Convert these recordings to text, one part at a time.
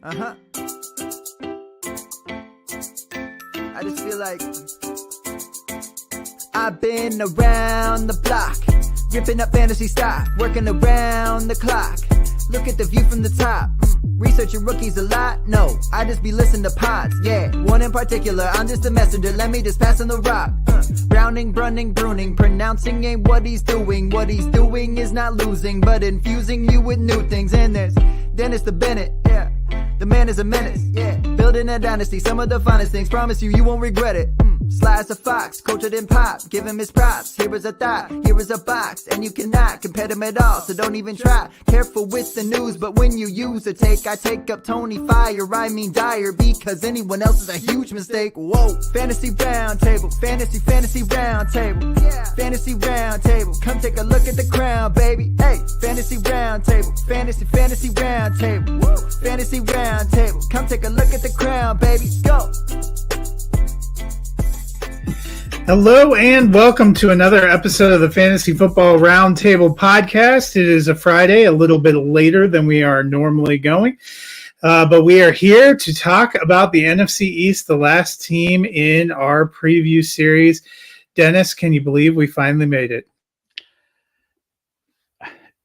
Uh-huh. I just feel like I've been around the block, ripping up fantasy stock, working around the clock. Look at the view from the top. Researching rookies a lot? No, I just be listening to pods, yeah. One in particular, I'm just a messenger, let me just pass on the rock. Browning, brunning, pruning, pronouncing ain't what he's doing. What he's doing is not losing, but infusing you with new things. And there's Dennis the Bennett, yeah. The man is a menace, yeah. Building a dynasty, some of the finest things. Promise you, you won't regret it. Sly as a fox, cultured in pop. Give him his props. Here is a thought, here is a box. And you cannot compare them at all, so don't even try. Careful with the news, but when you use a take, I take up Tony Fire. I mean Dyer, because anyone else is a huge mistake. Whoa. Fantasy round table, fantasy round table. Yeah. Fantasy round table, come take a look at the crown, baby. Hey, fantasy round table, fantasy round table. Woo. Fantasy round table, come take a look at the crown, baby. Go. Hello and welcome to another episode of the Fantasy Football Roundtable Podcast. It is a Friday, a little bit later than we are normally going, but we are here to talk about the NFC East, the last team in our preview series. Dennis, can you believe we finally made it?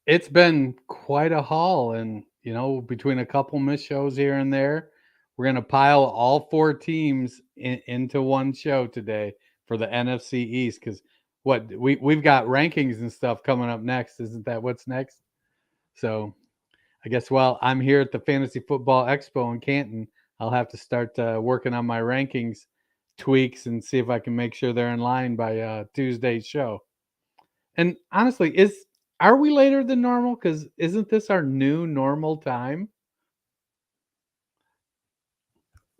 It's been quite a haul, and between a couple missed shows here and there, we're going to pile all four teams into one show today for the NFC East, because we've got rankings and stuff coming up next. Isn't that what's next? So I guess while I'm here at the Fantasy Football Expo in Canton, I'll have to start working on my rankings tweaks and see if I can make sure they're in line by Tuesday's show. And honestly, are we later than normal? Because isn't this our new normal time?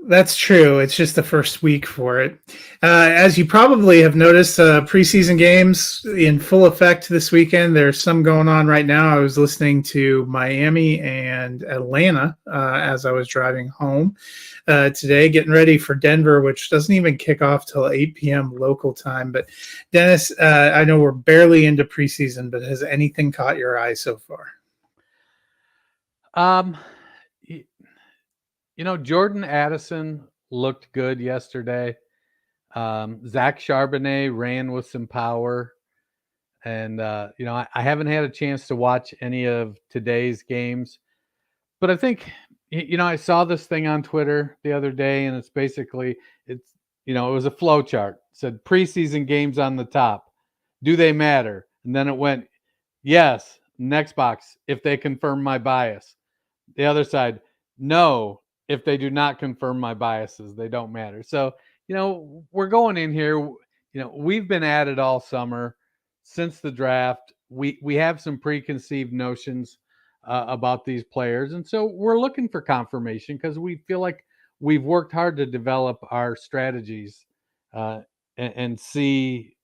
That's true. It's just the first week for it. As you probably have noticed, preseason games in full effect this weekend. There's some going on right now. I was listening to Miami and Atlanta as I was driving home today, getting ready for Denver, which doesn't even kick off till 8 p.m. local time. But Dennis, I know we're barely into preseason, but has anything caught your eye so far? Jordan Addison looked good yesterday. Zach Charbonnet ran with some power. And, I haven't had a chance to watch any of today's games. But I think, I saw this thing on Twitter the other day, and it's basically, it was a flow chart. It said preseason games on the top. Do they matter? And then it went, yes, next box, if they confirm my bias. The other side, no. If they do not confirm my biases, they don't matter. So, we're going in here, we've been at it all summer since the draft. We have some preconceived notions about these players. And so we're looking for confirmation because we feel like we've worked hard to develop our strategies and see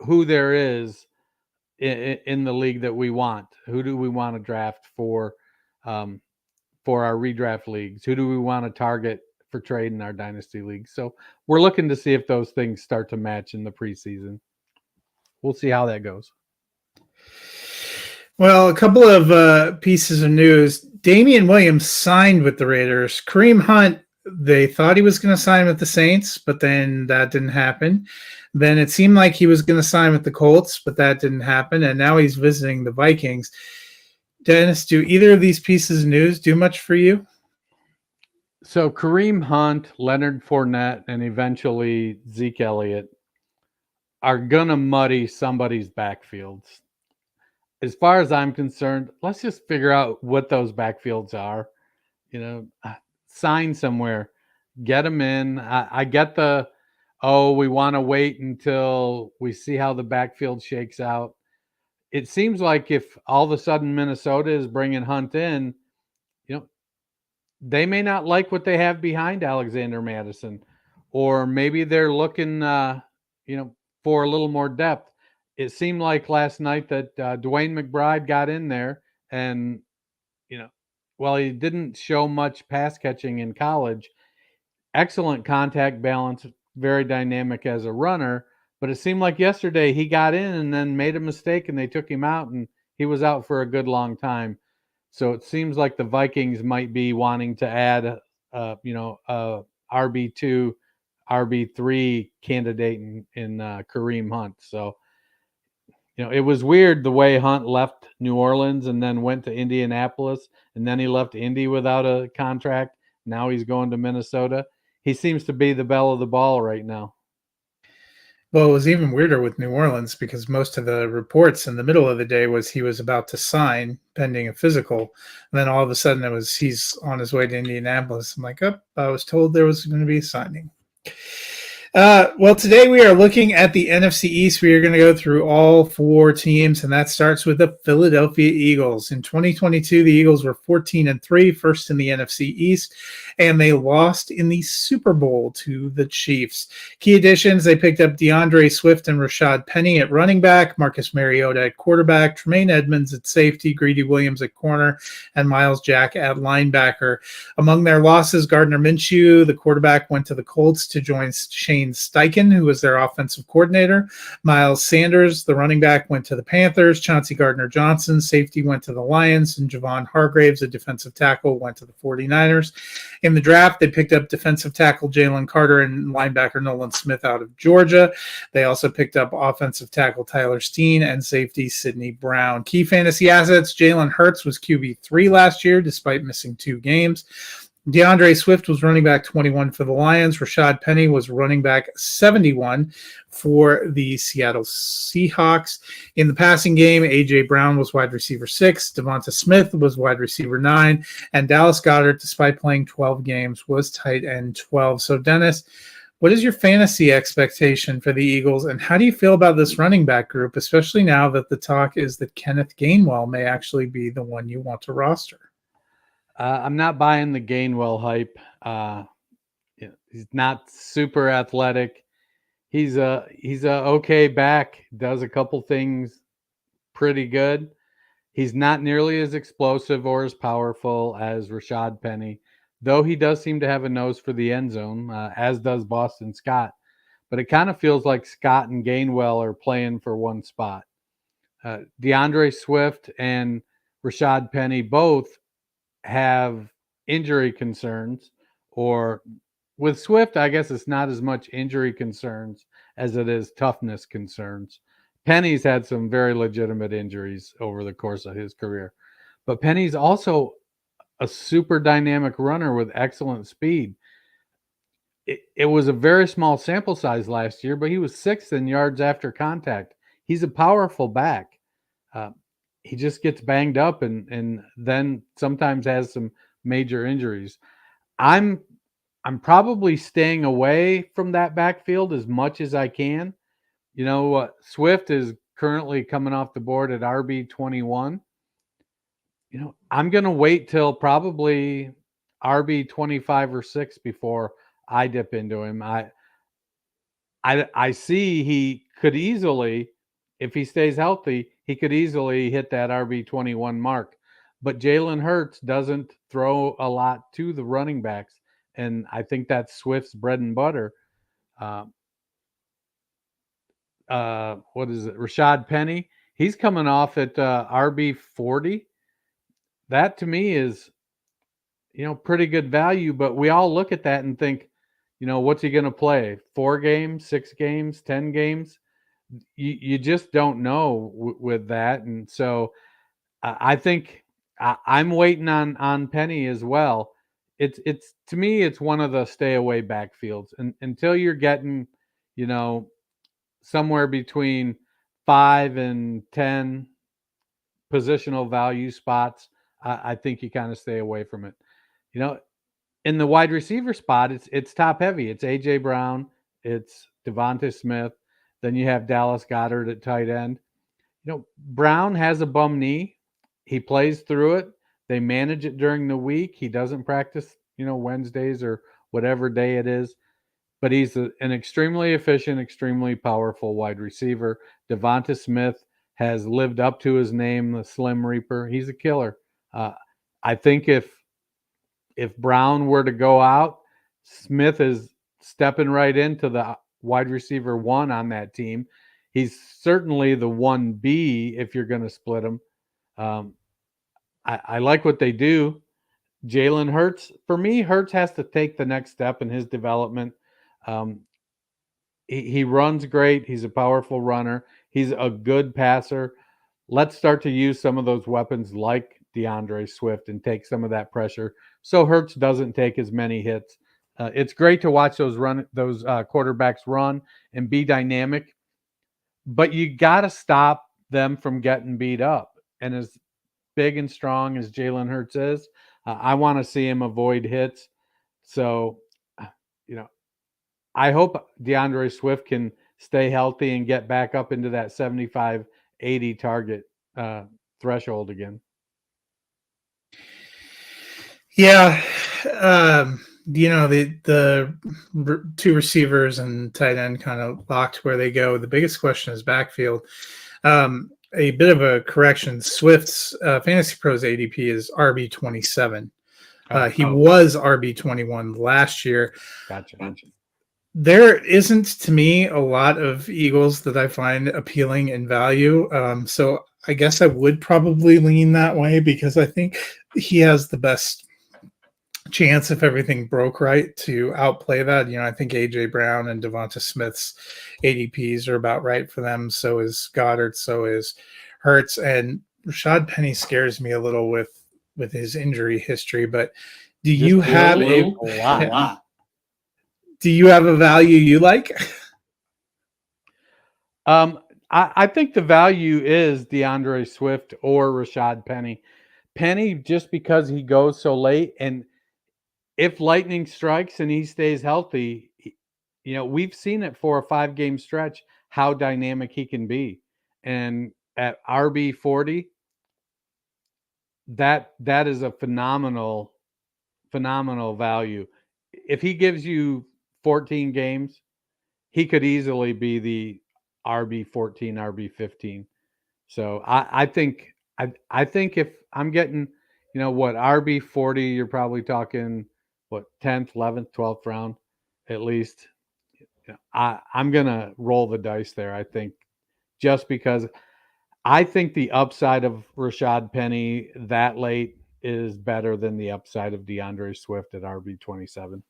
who there is in the league that we want. Who do we want to draft for our redraft leagues? Who do we want to target for trade in our dynasty leagues? So we're looking to see if those things start to match in the preseason. We'll see how that goes. Well, a couple of pieces of news. Damian Williams signed with the Raiders. Kareem Hunt, they thought he was going to sign with the Saints, but then that didn't happen. Then it seemed like he was going to sign with the Colts, but that didn't happen. And now he's visiting the Vikings. Dennis, do either of these pieces of news do much for you? So Kareem Hunt, Leonard Fournette, and eventually Zeke Elliott are going to muddy somebody's backfields. As far as I'm concerned, let's just figure out what those backfields are. Sign somewhere. Get them in. I get we want to wait until we see how the backfield shakes out. It seems like if all of a sudden Minnesota is bringing Hunt in, they may not like what they have behind Alexander Mattison, or maybe they're looking, for a little more depth. It seemed like last night that Dwayne McBride got in there, and while he didn't show much pass catching in college, excellent contact balance, very dynamic as a runner. But it seemed like yesterday he got in and then made a mistake and they took him out and he was out for a good long time. So it seems like the Vikings might be wanting to add, RB2, RB3 candidate in Kareem Hunt. So, it was weird the way Hunt left New Orleans and then went to Indianapolis, and then he left Indy without a contract. Now he's going to Minnesota. He seems to be the belle of the ball right now. Well, it was even weirder with New Orleans because most of the reports in the middle of the day was he was about to sign pending a physical. And then all of a sudden it was he's on his way to Indianapolis. I'm like, oh, I was told there was going to be a signing. Well, today we are looking at the NFC East. We are going to go through all 4 teams, and that starts with the Philadelphia Eagles. In 2022, the Eagles were 14-3, first in the NFC East, and they lost in the Super Bowl to the Chiefs. Key additions, they picked up DeAndre Swift and Rashad Penny at running back, Marcus Mariota at quarterback, Tremaine Edmonds at safety, Greedy Williams at corner, and Miles Jack at linebacker. Among their losses, Gardner Minshew, the quarterback, went to the Colts to join Shane Steichen, who was their offensive coordinator. Miles Sanders, the running back, went to the Panthers. Chauncey Gardner-Johnson, safety, went to the Lions. And Javon Hargraves, a defensive tackle, went to the 49ers. In the draft, they picked up defensive tackle Jalen Carter and linebacker Nolan Smith out of Georgia. They also picked up offensive tackle Tyler Steen and safety Sidney Brown. Key fantasy assets, Jalen Hurts was QB3 last year despite missing 2 games. DeAndre Swift was running back 21 for the Lions. Rashad Penny was running back 71 for the Seattle Seahawks. In the passing game, A.J. Brown was wide receiver 6. Devonta Smith was wide receiver 9. And Dallas Goedert, despite playing 12 games, was tight end 12. So, Dennis, what is your fantasy expectation for the Eagles, and how do you feel about this running back group, especially now that the talk is that Kenneth Gainwell may actually be the one you want to roster? I'm not buying the Gainwell hype. He's not super athletic. He's a okay back. Does a couple things pretty good. He's not nearly as explosive or as powerful as Rashad Penny, though he does seem to have a nose for the end zone, as does Boston Scott. But it kind of feels like Scott and Gainwell are playing for one spot. DeAndre Swift and Rashad Penny both have injury concerns, or with Swift, I guess it's not as much injury concerns as it is toughness concerns. Penny's had some very legitimate injuries over the course of his career, but Penny's also a super dynamic runner with excellent speed. It was a very small sample size last year, but he was 6th in yards after contact. He's a powerful back. He just gets banged up and then sometimes has some major injuries. I'm probably staying away from that backfield as much as I can. Swift is currently coming off the board at RB21. I'm going to wait till probably RB25 or 6 before I dip into him. I see he could easily, if he stays healthy, he could easily hit that RB21 mark. But Jalen Hurts doesn't throw a lot to the running backs, and I think that's Swift's bread and butter. What is it? Rashad Penny, he's coming off at RB40. That to me is, pretty good value, but we all look at that and think, what's he going to play? 4 games, 6 games, 10 games? You just don't know with that. And so I think I'm waiting on Penny as well. It's to me, it's one of the stay away backfields, and until you're getting, somewhere between 5 and 10 positional value spots, I think you kind of stay away from it. In the wide receiver spot, it's top heavy. It's A.J. Brown, it's Devonta Smith. Then you have Dallas Goedert at tight end. Brown has a bum knee. He plays through it. They manage it during the week. He doesn't practice, Wednesdays or whatever day it is. But he's an extremely efficient, extremely powerful wide receiver. Devonta Smith has lived up to his name, the Slim Reaper. He's a killer. I think if Brown were to go out, Smith is stepping right into the wide receiver 1 on that team. He's certainly the 1B if you're going to split him. I like what they do. Jalen Hurts, for me, Hurts has to take the next step in his development. Um, he runs great. He's a powerful runner. He's a good passer. Let's start to use some of those weapons like DeAndre Swift and take some of that pressure so Hurts doesn't take as many hits. It's great to watch those quarterbacks run and be dynamic, but you got to stop them from getting beat up. And as big and strong as Jalen Hurts is, I want to see him avoid hits. So, you know, I hope DeAndre Swift can stay healthy and get back up into that 75, 80 target threshold again. Yeah. The two receivers and tight end kind of locked where they go. The biggest question is backfield. A bit of a correction. Swift's Fantasy Pros ADP is RB27. He was RB21 last year. Gotcha. There isn't, to me, a lot of Eagles that I find appealing in value. So I guess I would probably lean that way because I think he has the best chance, if everything broke right, to outplay that. I think A.J. Brown and Devonta Smith's ADPs are about right for them. So is Goddard, so is Hurts. And Rashad Penny scares me a little with his injury history. But do you have a lot? Do you have a value you like? I think the value is DeAndre Swift or Rashad Penny. Penny, just because he goes so late, and if lightning strikes and he stays healthy, we've seen it for a 5-game stretch how dynamic he can be. And at RB40, that is a phenomenal value. If he gives you 14 games, he could easily be the RB14, RB15. So I think if I'm getting, RB40, you're probably talking 10th, 11th, 12th round at least. I'm gonna roll the dice there. I think just because I think the upside of Rashad Penny that late is better than the upside of DeAndre Swift at RB27.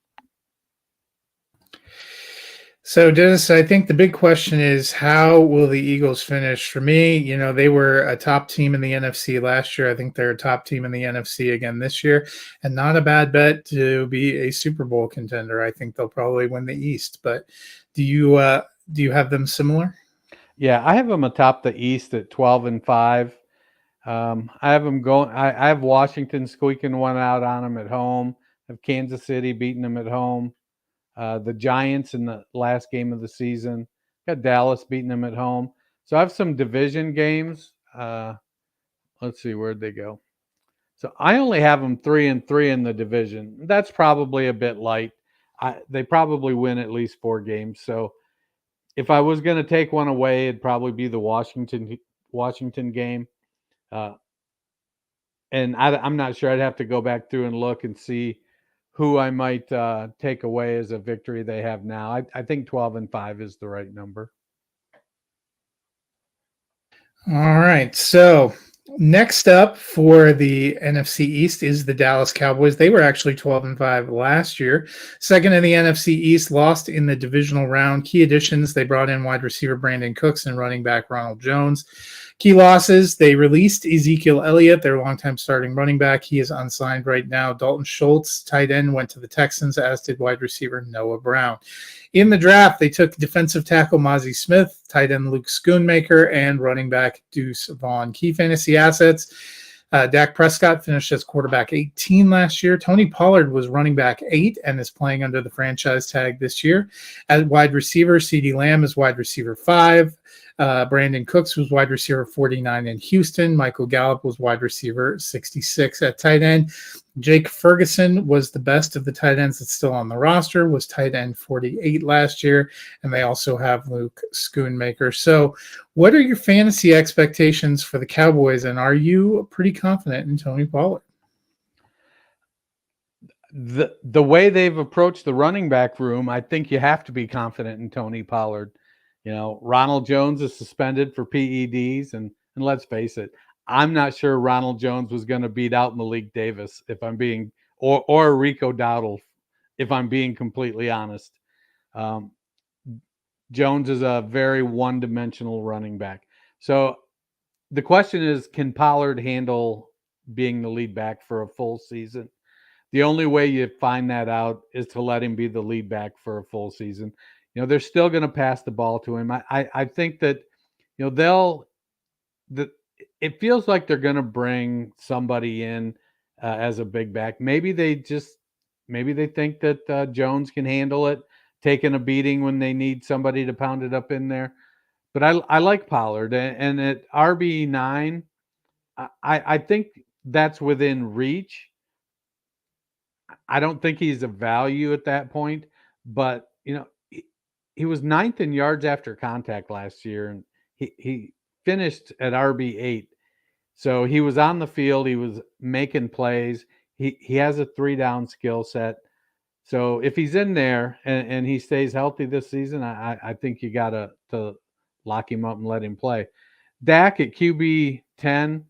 So, Dennis, I think the big question is, how will the Eagles finish? For me, they were a top team in the NFC last year. I think they're a top team in the NFC again this year, and not a bad bet to be a Super Bowl contender. I think they'll probably win the East. But do you have them similar? Yeah, I have them atop the East at 12-5. I have them going. I have Washington squeaking one out on them at home. I have Kansas City beating them at home. The Giants in the last game of the season. Got Dallas beating them at home. So I have some division games. Let's see, where'd they go? So I only have them 3-3 in the division. That's probably a bit light. They probably win at least 4 games. So if I was going to take one away, it'd probably be the Washington game. And I'm not sure. I'd have to go back through and look and see who I might take away as a victory they have now. I think 12-5 is the right number. All right. So next up for the NFC East is the Dallas Cowboys. They were actually 12-5 last year. Second in the NFC East, lost in the divisional round. Key additions, they brought in wide receiver Brandon Cooks and running back Ronald Jones. Key losses, they released Ezekiel Elliott, their longtime starting running back. He is unsigned right now. Dalton Schultz, tight end, went to the Texans, as did wide receiver Noah Brown. In the draft, they took defensive tackle Mozzie Smith, tight end Luke Schoonmaker, and running back Deuce Vaughn. Key fantasy assets, Dak Prescott finished as quarterback 18 last year. Tony Pollard was running back 8 and is playing under the franchise tag this year. At wide receiver, CeeDee Lamb is wide receiver 5. Brandon Cooks was wide receiver 49 in Houston. Michael Gallup was wide receiver 66 at tight end. Jake Ferguson was the best of the tight ends that's still on the roster, was tight end 48 last year. And they also have Luke Schoonmaker. So what are your fantasy expectations for the Cowboys? And are you pretty confident in Tony Pollard? The way they've approached the running back room, I think you have to be confident in Tony Pollard. Ronald Jones is suspended for PEDs, and let's face it, I'm not sure Ronald Jones was going to beat out Malik Davis if I'm being, or Rico Dowdle, if I'm being completely honest. Um, Jones is a very one-dimensional running back. So the question is, can Pollard handle being the lead back for a full season? The only way you find that out is to let him be the lead back for a full season. They're still going to pass the ball to him. I think that, it feels like they're going to bring somebody in as a big back. Maybe they think that Jones can handle it, taking a beating when they need somebody to pound it up in there. But I like Pollard, and at RB9, I think that's within reach. I don't think he's a value at that point, but he was 9th in yards after contact last year, and he finished at RB8. So he was on the field, he was making plays. He has a 3-down skill set. So if he's in there and he stays healthy this season, I think you got to lock him up and let him play. Dak at QB 10,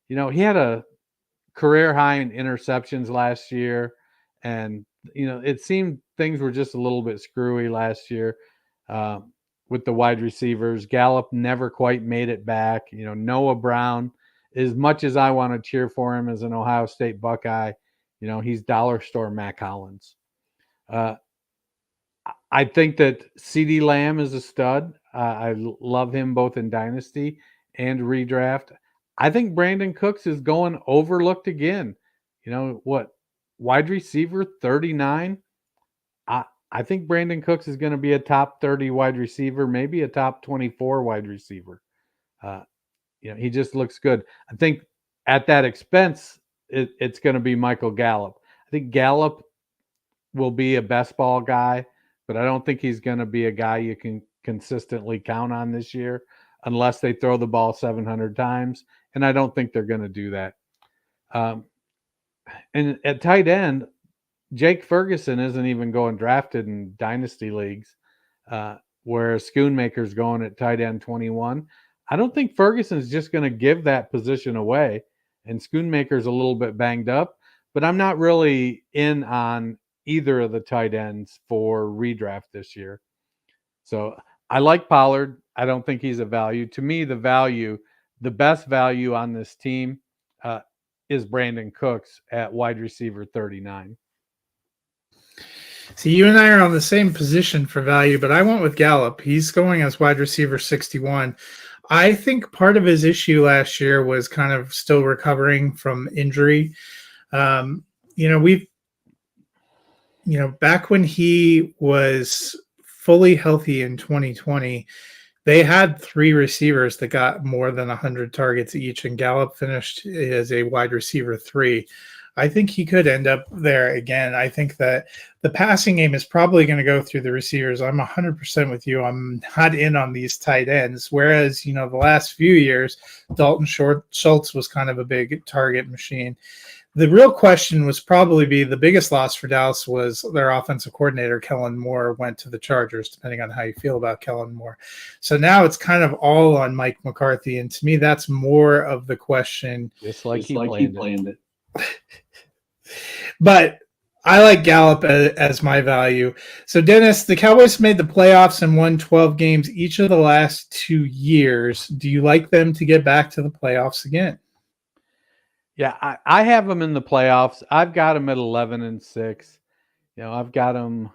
he had a career high in interceptions last year, and it seemed things were just a little bit screwy last year with the wide receivers. Gallup never quite made it back. Noah Brown, as much as I want to cheer for him as an Ohio State Buckeye, he's dollar store Mac Hollins. I think that CeeDee Lamb is a stud. I love him both in Dynasty and redraft. I think Brandon Cooks is going overlooked again. Wide receiver 39? I think Brandon Cooks is going to be a top 30 wide receiver, maybe a top 24 wide receiver. He just looks good. I think at that expense, it's going to be Michael Gallup. I think Gallup will be a best ball guy, but I don't think he's going to be a guy you can consistently count on this year unless they throw the ball 700 times, and I don't think they're going to do that. And at tight end, Jake Ferguson isn't even going drafted in dynasty leagues, where Schoonmaker's going at tight end 21. I don't think Ferguson's just going to give that position away, and Schoonmaker's a little bit banged up, but I'm not really in on either of the tight ends for redraft this year. So I like Pollard. I don't think he's a value. To me, the best value on this team is Brandon Cooks at wide receiver 39. See, you and I are on the same position for value, but I went with Gallup. He's going as wide receiver 61. I think part of his issue last year was kind of still recovering from injury. Back when he was fully healthy in 2020, they had 3 receivers that got more than 100 targets each, and Gallup finished as a wide receiver 3. I think he could end up there again. I think that the passing game is probably going to go through the receivers. I'm 100% with you. I'm not in on these tight ends. Whereas, the last few years, Dalton Schultz was kind of a big target machine. The real question was probably the biggest loss for Dallas was their offensive coordinator, Kellen Moore, went to the Chargers, depending on how you feel about Kellen Moore. So now it's kind of all on Mike McCarthy. And to me, that's more of the question. Just like he planned it. But I like Gallup as my value. So, Dennis, the Cowboys made the playoffs and won 12 games each of the last 2 years. Do you like them to get back to the playoffs again? Yeah, I have them in the playoffs. I've got them at 11-6. I've got them,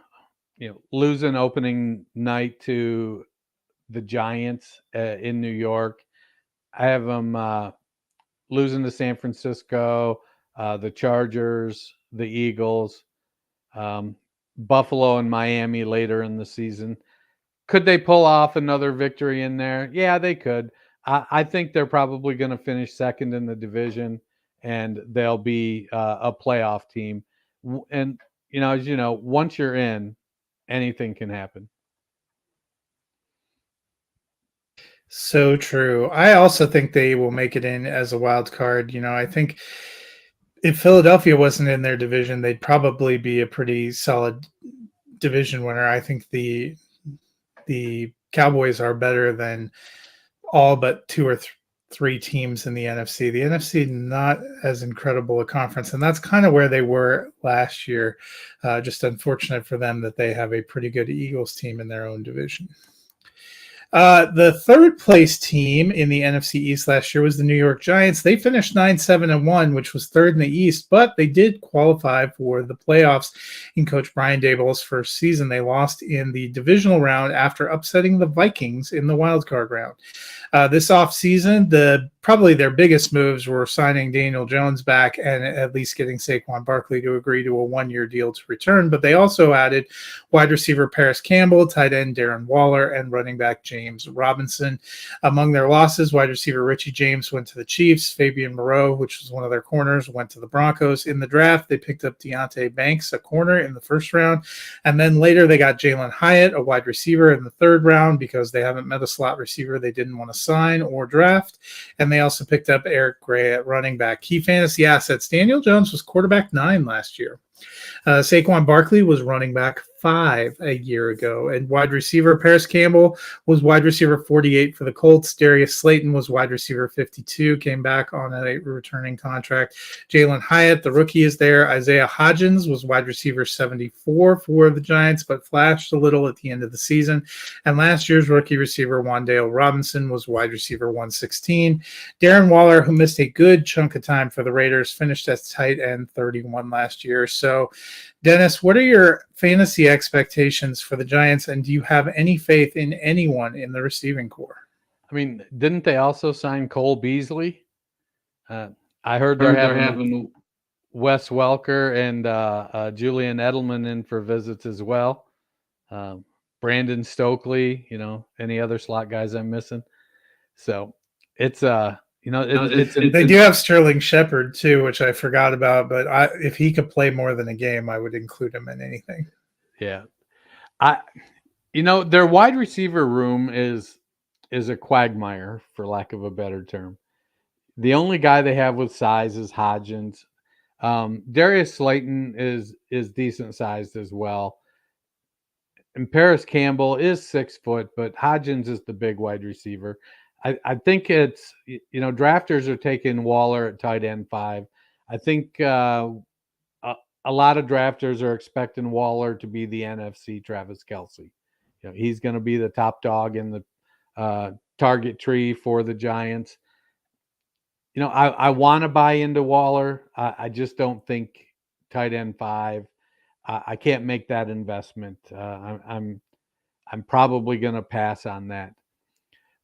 losing opening night to the Giants in New York. I have them losing to San Francisco, the Chargers, the Eagles, Buffalo and Miami later in the season. Could they pull off another victory in there? Yeah, they could. I think they're probably going to finish second in the division, and they'll be a playoff team. And, as you know, once you're in, anything can happen. So true. I also think they will make it in as a wild card. I think if Philadelphia wasn't in their division, they'd probably be a pretty solid division winner. I think the Cowboys are better than all but 2 or three teams in the NFC. The NFC not as incredible a conference, and that's kind of where they were last year. Just unfortunate for them that they have a pretty good Eagles team in their own division. The third place team in the NFC East last year was the New York Giants. They finished 9-7-1, which was third in the East, but they did qualify for the playoffs in Coach Brian Daboll's first season. They lost in the divisional round after upsetting the Vikings in the wild card round. This offseason, probably their biggest moves were signing Daniel Jones back and at least getting Saquon Barkley to agree to a one-year deal to return. But they also added wide receiver Paris Campbell, tight end Darren Waller, and running back James Robinson. Among their losses, wide receiver Richie James went to the Chiefs. Fabian Moreau, which was one of their corners, went to the Broncos. In the draft, they picked up Deontay Banks, a corner, in the first round. And then later they got Jalen Hyatt, a wide receiver, in the third round because they haven't met a slot receiver they didn't want to sign or draft. And they also picked up Eric Gray at running back. Key fantasy assets. Daniel Jones was quarterback 9 last year. Saquon Barkley was running back 5 a year ago, and wide receiver Paris Campbell was wide receiver 48 for the Colts. Darius Slayton was wide receiver 52, came back on a returning contract. Jalen Hyatt, the rookie, is there. Isaiah Hodgins was wide receiver 74 for the Giants, but flashed a little at the end of the season. And last year's rookie receiver Wan'Dale Robinson was wide receiver 116. Darren Waller, who missed a good chunk of time for the Raiders, finished as tight end 31 last year. So, Dennis, what are your fantasy expectations for the Giants, and do you have any faith in anyone in the receiving corps? I mean, didn't they also sign Cole Beasley? I heard they're having Wes Welker and Julian Edelman in for visits as well. Brandon Stokely, any other slot guys I'm missing. So it's they do have Sterling Shepard too, which I forgot about. But if he could play more than a game, I would include him in anything. Yeah, their wide receiver room is a quagmire, for lack of a better term. The only guy they have with size is Hodgins. Darius Slayton is decent sized as well. And Paris Campbell is 6 foot, but Hodgins is the big wide receiver. I think it's, drafters are taking Waller at tight end 5. I think a lot of drafters are expecting Waller to be the NFC Travis Kelce. He's going to be the top dog in the target tree for the Giants. I want to buy into Waller. I just don't think tight end 5. I can't make that investment. I'm probably going to pass on that.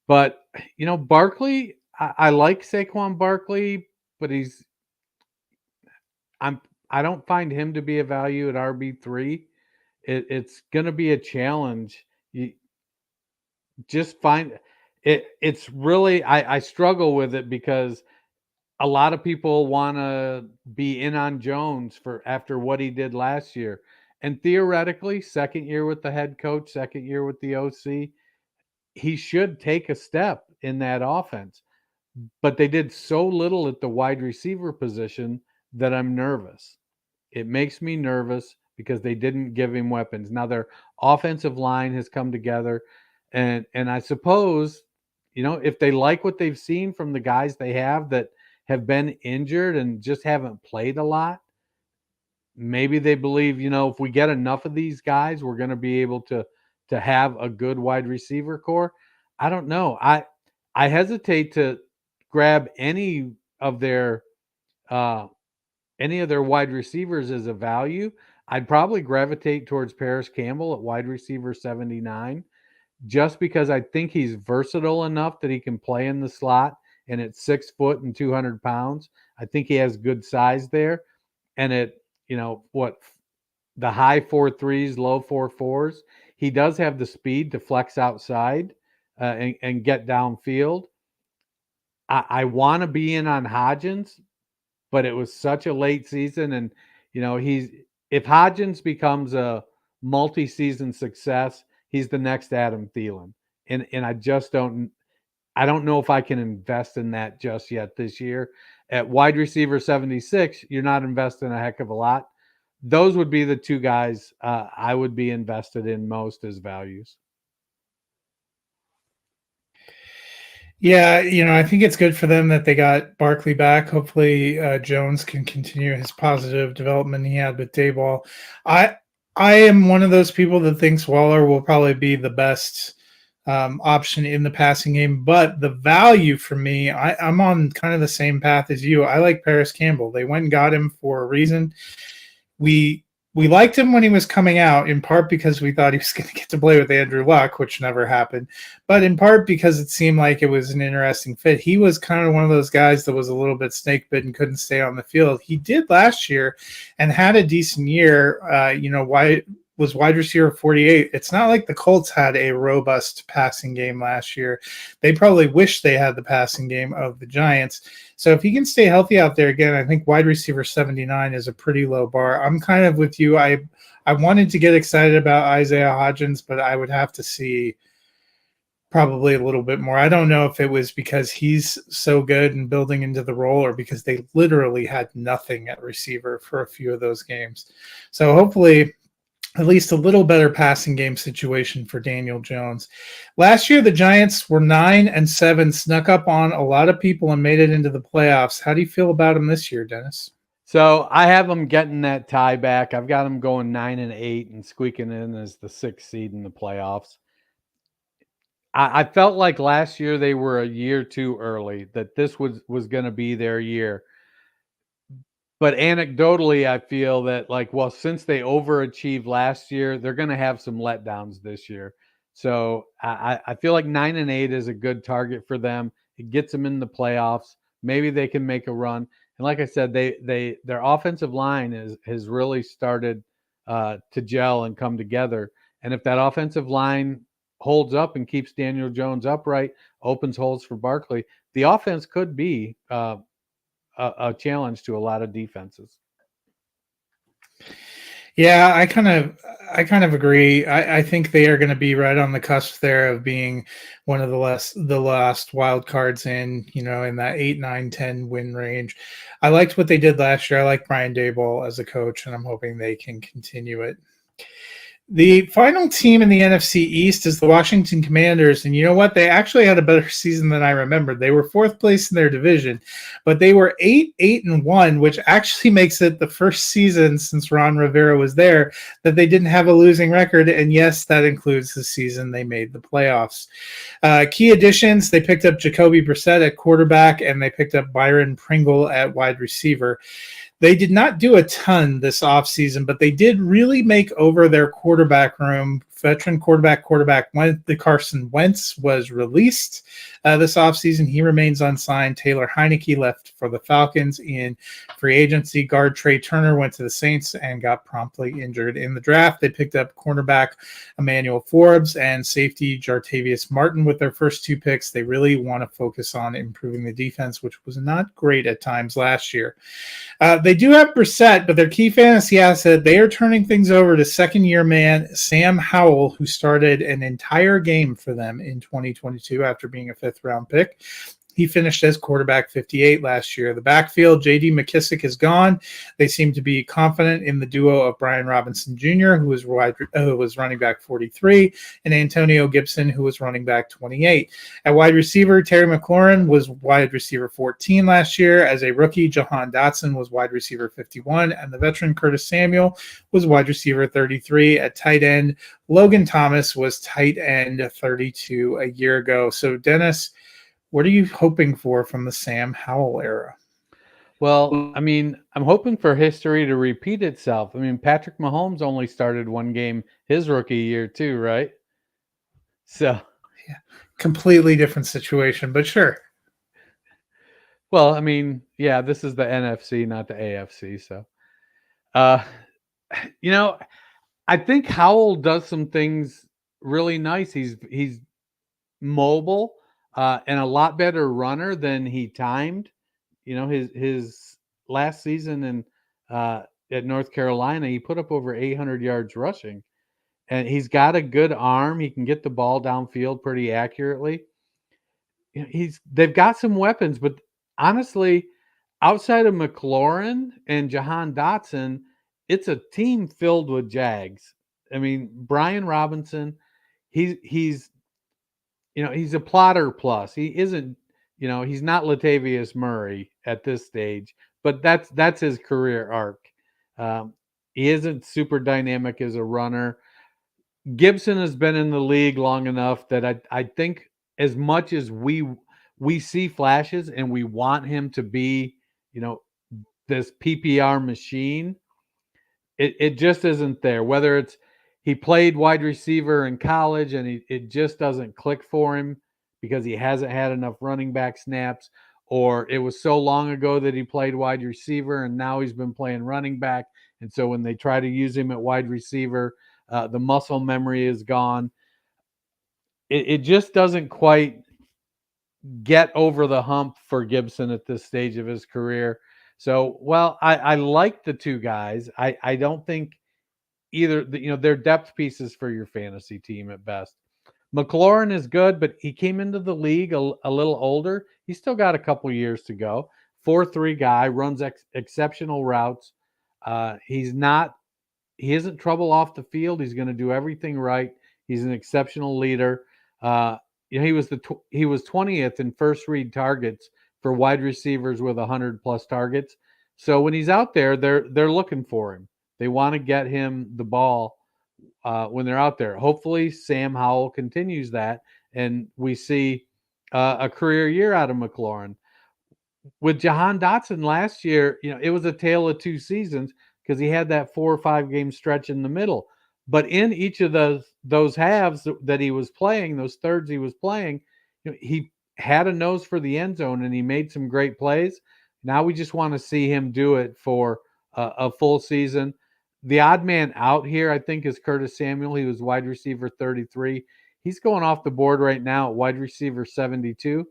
But, Barkley, I like Saquon Barkley, but I don't find him to be a value at RB3. It's going to be a challenge. You just find it. It's really, I struggle with it because a lot of people want to be in on Jones after what he did last year. And theoretically, second year with the head coach, second year with the OC, he should take a step in that offense. But they did so little at the wide receiver position that I'm nervous. It makes me nervous because they didn't give him weapons. Now their offensive line has come together. And I suppose, if they like what they've seen from the guys they have that have been injured and just haven't played a lot, maybe they believe, if we get enough of these guys, we're going to be able to have a good wide receiver core. I don't know. I hesitate to grab any of their wide receivers as a value. I'd probably gravitate towards Paris Campbell at wide receiver 79, just because I think he's versatile enough that he can play in the slot, and at 6 foot and 200 pounds, I think he has good size there. And at, the high 4.3s, low 4.4s, he does have the speed to flex outside and get downfield. I want to be in on Hodgins, but it was such a late season. And, if Hodgins becomes a multi-season success, he's the next Adam Thielen. And I just don't know if I can invest in that just yet this year. At wide receiver 76, you're not investing a heck of a lot. Those would be the two guys I would be invested in most as values. Yeah, I think it's good for them that they got Barkley back. Hopefully, Jones can continue his positive development he had with Dayball. I I am one of those people that thinks Waller will probably be the best option in the passing game, but the value for me, I'm on kind of the same path as you. I like Paris Campbell. They went and got him for a reason. we we liked him when he was coming out, in part because we thought he was going to get to play with Andrew Luck, which never happened, but in part because it seemed like it was an interesting fit. He was kind of one of those guys that was a little bit snake bitten, couldn't stay on the field. He did last year and had a decent year. Why was wide receiver 48. It's not like the Colts had a robust passing game last year. They probably wish they had the passing game of the Giants. So if he can stay healthy out there again, I think wide receiver 79 is a pretty low bar. I'm kind of with you. I wanted to get excited about Isaiah Hodgins, but I would have to see probably a little bit more. I don't know if it was because he's so good and building into the role or because they literally had nothing at receiver for a few of those games. So hopefully at least a little better passing game situation for Daniel Jones. Last year, the Giants were 9-7, snuck up on a lot of people and made it into the playoffs. How do you feel about them this year, Dennis? So I have them getting that tie back. I've got them going 9-8 and squeaking in as the 6th seed in the playoffs. I felt like last year they were a year too early, that this was going to be their year. But anecdotally, I feel that since they overachieved last year, they're going to have some letdowns this year. So I feel like 9-8 is a good target for them. It gets them in the playoffs. Maybe they can make a run. And like I said, their offensive line has really started to gel and come together. And if that offensive line holds up and keeps Daniel Jones upright, opens holes for Barkley, the offense could be a challenge to a lot of defenses. Yeah, I kind of agree. I think they are going to be right on the cusp there of being one of the last wild cards in that 8, 9, 10 win range. I liked what they did last year. I like Brian Daboll as a coach, and I'm hoping they can continue it. The final team in the NFC East is the Washington Commanders, and you know what? They actually had a better season than I remembered. They were 4th place in their division, but they were 8-1, which actually makes it the first season since Ron Rivera was there that they didn't have a losing record, and yes, that includes the season they made the playoffs. Key additions, they picked up Jacoby Brissett at quarterback, and they picked up Byron Pringle at wide receiver. They did not do a ton this offseason, but they did really make over their quarterback room. Veteran quarterback Carson Wentz was released this offseason. He remains unsigned. Taylor Heineke left for the Falcons in free agency. Guard Trey Turner went to the Saints and got promptly injured in the draft. They picked up cornerback Emmanuel Forbes and safety Jartavius Martin with their first 2 picks. They really want to focus on improving the defense, which was not great at times last year. They do have Brissett, but their key fantasy asset, they are turning things over to second-year man Sam Howell, who started an entire game for them in 2022 after being a 5th-round pick. He finished as quarterback 58 last year. The backfield, J.D. McKissick is gone. They seem to be confident in the duo of Brian Robinson Jr., who was running back 43, and Antonio Gibson, who was running back 28. At wide receiver, Terry McLaurin was wide receiver 14 last year. As a rookie, Jahan Dotson was wide receiver 51, and the veteran Curtis Samuel was wide receiver 33. At tight end, Logan Thomas was tight end 32 a year ago. So, Dennis, what are you hoping for from the Sam Howell era? Well, I mean, I'm hoping for history to repeat itself. I mean, Patrick Mahomes only started 1 game his rookie year too, right? So, yeah, completely different situation, but sure. Well, I mean, yeah, this is the NFC, not the AFC. So, you know, I think Howell does some things really nice. He's mobile and a lot better runner than he timed. His last season in at North Carolina, he put up over 800 yards rushing, and he's got a good arm. He can get the ball downfield pretty accurately. They've got some weapons, but honestly, outside of McLaurin and Jahan Dotson, it's a team filled with Jags. I mean, Brian Robinson, he's he's a plotter plus. He isn't, he's not Latavius Murray at this stage, but that's his career arc. He isn't super dynamic as a runner. Gibson has been in the league long enough that I think as much as we see flashes and we want him to be, this PPR machine, it just isn't there. Whether it's he played wide receiver in college and it just doesn't click for him because he hasn't had enough running back snaps, or it was so long ago that he played wide receiver and now he's been playing running back. And so when they try to use him at wide receiver, the muscle memory is gone. It just doesn't quite get over the hump for Gibson at this stage of his career. So, well, I like the two guys. I don't think either, they're depth pieces for your fantasy team at best. McLaurin is good, but he came into the league a little older. He's still got a couple years to go. 4.3 guy, runs exceptional routes. He isn't trouble off the field. He's going to do everything right. He's an exceptional leader. He was 20th in first read targets for wide receivers with 100 plus targets. So when he's out there, they're looking for him. They want to get him the ball when they're out there. Hopefully, Sam Howell continues that, and we see a career year out of McLaurin. With Jahan Dotson last year, it was a tale of two seasons because he had that 4 or 5 game stretch in the middle. But in each of those halves that he was playing, those thirds he was playing, he had a nose for the end zone and he made some great plays. Now we just want to see him do it for a full season. The odd man out here, I think, is Curtis Samuel. He was wide receiver 33. He's going off the board right now at wide receiver 72.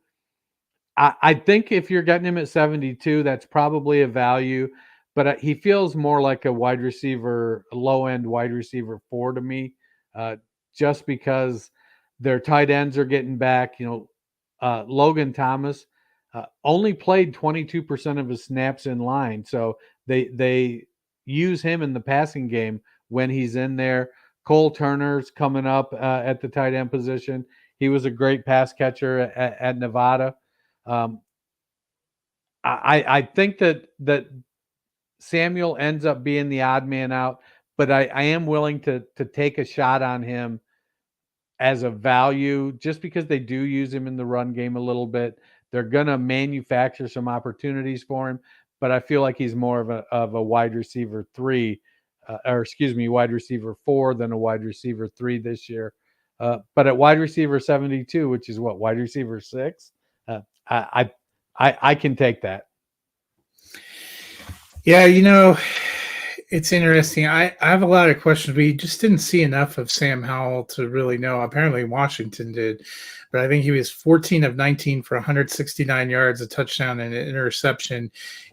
I think if you're getting him at 72, that's probably a value, but he feels more like a wide receiver, low-end wide receiver 4 to me, just because their tight ends are getting back. Logan Thomas only played 22% of his snaps in line, so they use him in the passing game when he's in there. Cole Turner's coming up at the tight end position. He was a great pass catcher at Nevada. I think that Samuel ends up being the odd man out, but I am willing to take a shot on him as a value just because they do use him in the run game a little bit. They're going to manufacture some opportunities for him, but I feel like he's more of a wide receiver 3, wide receiver 4 than a wide receiver 3 this year. But at wide receiver 72, which is wide receiver 6, I can take that. Yeah, it's interesting. I have a lot of questions. We just didn't see enough of Sam Howell to really know. Apparently Washington did, but I think he was 14 of 19 for 169 yards, a touchdown, and an interception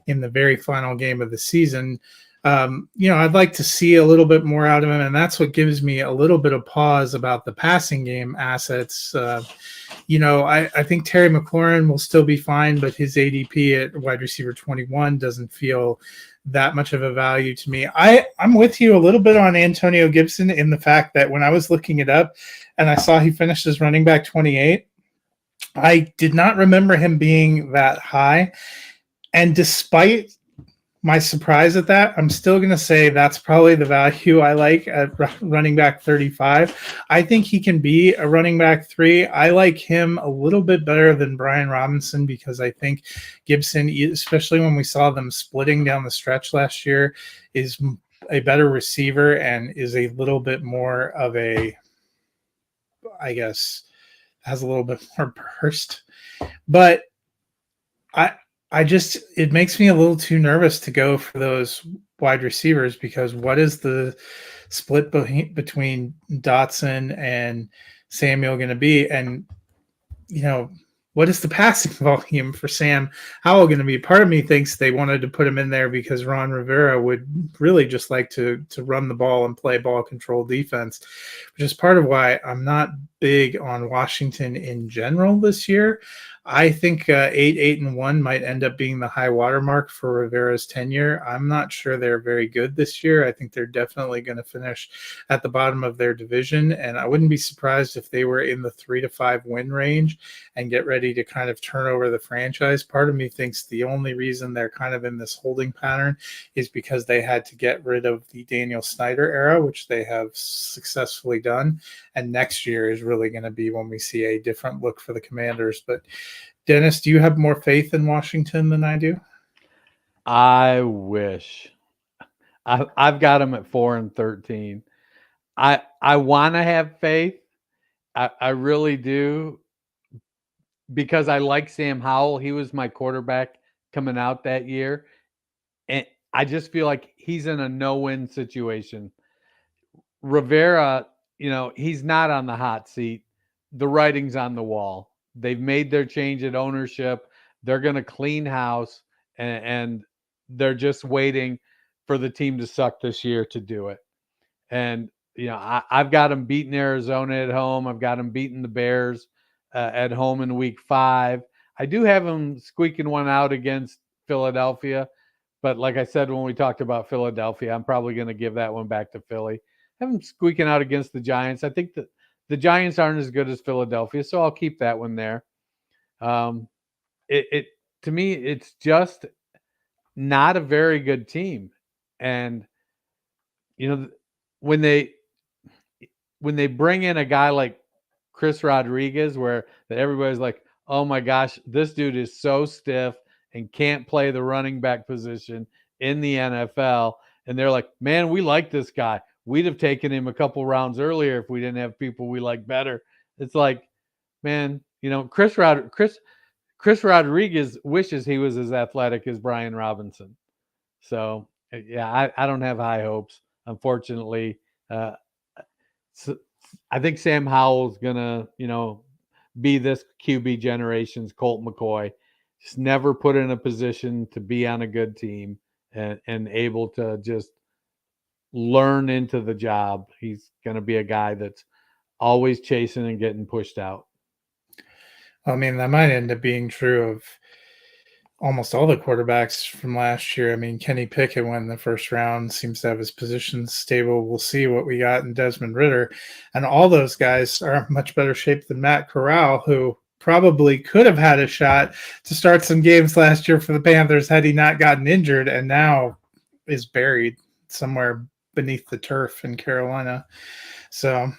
in the very final game of the season. I'd like to see a little bit more out of him, and that's what gives me a little bit of pause about the passing game assets. I think Terry McLaurin will still be fine, but his ADP at wide receiver 21 doesn't feel that much of a value to me. I'm with you a little bit on Antonio Gibson in the fact that when I was looking it up and I saw he finished as running back 28, I did not remember him being that high. And despite my surprise at that, I'm still going to say that's probably the value I like at running back 35. I think he can be a running back 3. I like him a little bit better than Brian Robinson because I think Gibson, especially when we saw them splitting down the stretch last year, is a better receiver and is a little bit more of a, I guess, has a little bit more burst. But it makes me a little too nervous to go for those wide receivers because what is the split between Dotson and Samuel going to be? And, what is the passing volume for Sam Howell going to be? Part of me thinks they wanted to put him in there because Ron Rivera would really just like to run the ball and play ball control defense, which is part of why I'm not big on Washington in general this year. I think 8-1 might end up being the high watermark for Rivera's tenure. I'm not sure they're very good this year. I think they're definitely going to finish at the bottom of their division, and I wouldn't be surprised if they were in the 3-5 win range and get ready to kind of turn over the franchise. Part of me thinks the only reason they're kind of in this holding pattern is because they had to get rid of the Daniel Snyder era, which they have successfully done. And next year is really going to be when we see a different look for the Commanders. But Dennis, do you have more faith in Washington than I do? I wish. I've got them at 4-13. I want to have faith. I really do, because I like Sam Howell. He was my quarterback coming out that year, and I just feel like he's in a no-win situation. Rivera, he's not on the hot seat. The writing's on the wall. They've made their change at ownership. They're going to clean house, and they're just waiting for the team to suck this year to do it. And, I've got them beating Arizona at home. I've got them beating the Bears at home in week 5. I do have them squeaking one out against Philadelphia. But like I said, when we talked about Philadelphia, I'm probably going to give that one back to Philly. Have them squeaking out against the Giants. I think that the Giants aren't as good as Philadelphia, so I'll keep that one there. To me, it's just not a very good team. And, when they bring in a guy like Chris Rodriguez, where everybody's like, oh my gosh, this dude is so stiff and can't play the running back position in the NFL. And they're like, man, we like this guy. We'd have taken him a couple rounds earlier if we didn't have people we like better. It's like, man, Chris Rodriguez wishes he was as athletic as Brian Robinson. So, yeah, I don't have high hopes, unfortunately. So I think Sam Howell's going to, be this QB generation's Colt McCoy. Just never put in a position to be on a good team and able to just learn into the job. He's going to be a guy that's always chasing and getting pushed out. I mean, that might end up being true of almost all the quarterbacks from last year. I mean, Kenny Pickett went in the first round, seems to have his position stable. We'll see what we got in Desmond Ridder. And all those guys are in much better shape than Matt Corral, who probably could have had a shot to start some games last year for the Panthers had he not gotten injured, and now is buried somewhere beneath the turf in Carolina. So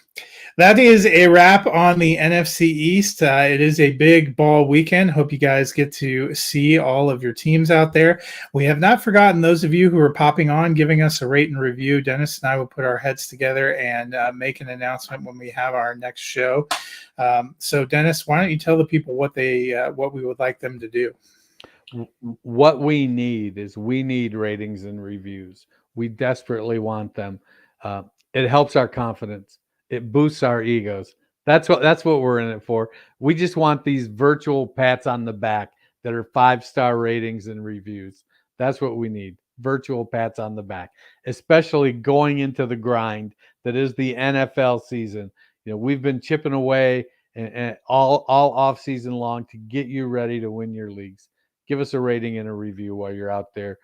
that is a wrap on the NFC East. It is a big ball weekend. Hope you guys get to see all of your teams out there. We have not forgotten those of you who are popping on, giving us a rate and review. Dennis and I will put our heads together and make an announcement when we have our next show. So Dennis, why don't you tell the people what we would like them to do? What we need ratings and reviews. We desperately want them. It helps our confidence. It boosts our egos. That's what we're in it for. We just want these virtual pats on the back that are 5-star ratings and reviews. That's what we need. Virtual pats on the back, especially going into the grind that is the NFL season. We've been chipping away and all off season long to get you ready to win your leagues. Give us a rating and a review while you're out there.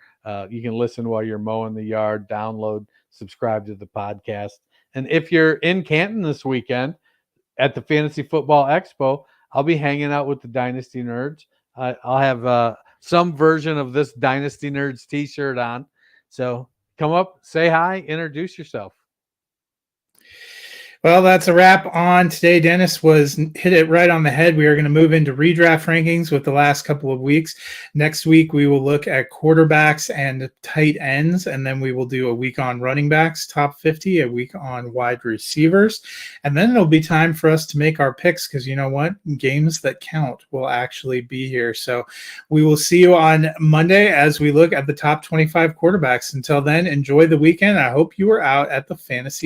You can listen while you're mowing the yard, download, subscribe to the podcast. And if you're in Canton this weekend at the Fantasy Football Expo, I'll be hanging out with the Dynasty Nerds. I'll have some version of this Dynasty Nerds t-shirt on. So come up, say hi, introduce yourself. Well, that's a wrap on today. Dennis hit it right on the head. We are going to move into redraft rankings with the last couple of weeks. Next week, we will look at quarterbacks and tight ends, and then we will do a week on running backs, top 50, a week on wide receivers. And then it'll be time for us to make our picks because you know what? Games that count will actually be here. So we will see you on Monday as we look at the top 25 quarterbacks. Until then, enjoy the weekend. I hope you are out at the Fantasy